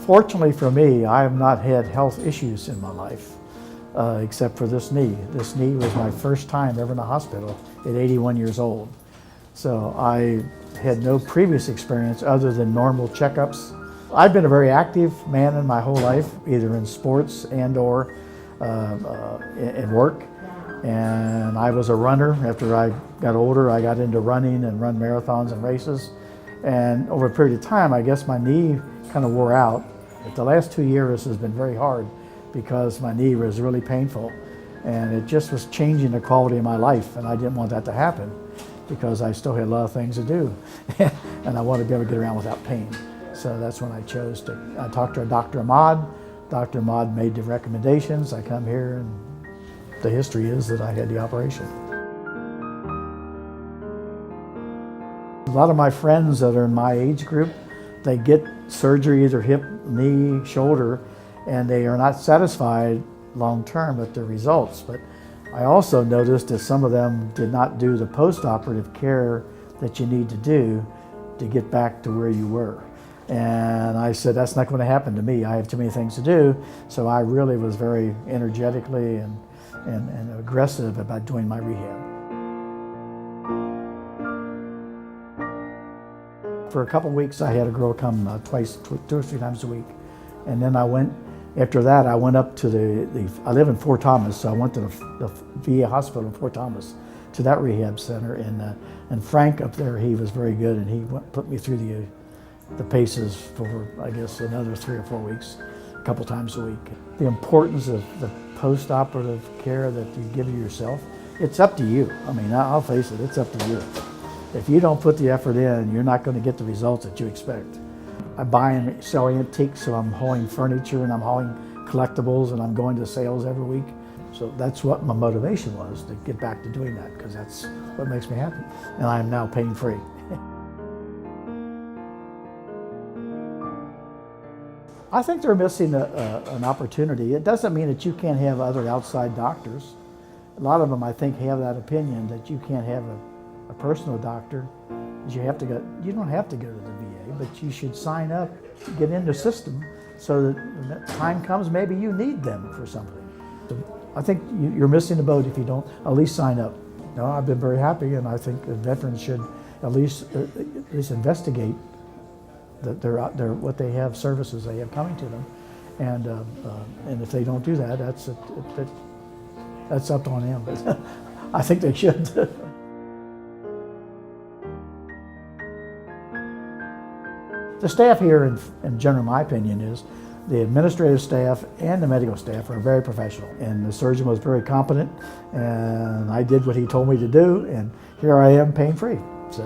Fortunately for me, I have not had health issues in my life, except for this knee. This knee was my first time ever in the hospital at 81 years old. So I had no previous experience other than normal checkups. I've been a very active man in my whole life, either in sports and or in work. And I was a runner. After I got older, I got into running and run marathons and races. And over a period of time, I guess my knee kind of wore out. But the last 2 years has been very hard because my knee was really painful. And it just was changing the quality of my life. And I didn't want that to happen because I still had a lot of things to do. And I wanted to be able to get around without pain. So that's when I chose to, I talked to Dr. Ahmad. Dr. Ahmad made the recommendations. I come here and the history is that I had the operation. A lot of my friends that are in my age group, they get surgery, either hip, knee, shoulder, and they are not satisfied long term with the results. But I also noticed that some of them did not do the post-operative care that you need to do to get back to where you were. And I said, that's not going to happen to me. I have too many things to do. So I really was very energetically and aggressive about doing my rehab. For a couple of weeks, I had a girl come two or three times a week. And then I went, after that, I went up to I live in Fort Thomas, so I went to the VA hospital in Fort Thomas, to that rehab center. And Frank up there, he was very good, and he put me through the paces for, I guess, another 3 or 4 weeks, a couple times a week. The importance of the post-operative care that you give yourself, it's up to you. I mean, I'll face it, it's up to you. If you don't put the effort in, you're not going to get the results that you expect. I buy and sell antiques, so I'm hauling furniture and I'm hauling collectibles and I'm going to sales every week. So that's what my motivation was, to get back to doing that, because that's what makes me happy. And I am now pain-free. I think they're missing an opportunity. It doesn't mean that you can't have other outside doctors. A lot of them, I think, have that opinion that you can't have a personal doctor. You don't have to go to the VA, but you should sign up, get in the system, so that when that time comes, maybe you need them for something. So I think you're missing the boat if you don't at least sign up. No, I've been very happy, and I think veterans should at least investigate that what they have, services they have coming to them, and if they don't do that, that's up on them. But I think they should. The staff here, in general, my opinion, is the administrative staff and the medical staff are very professional. And the surgeon was very competent, and I did what he told me to do, and here I am pain-free. So.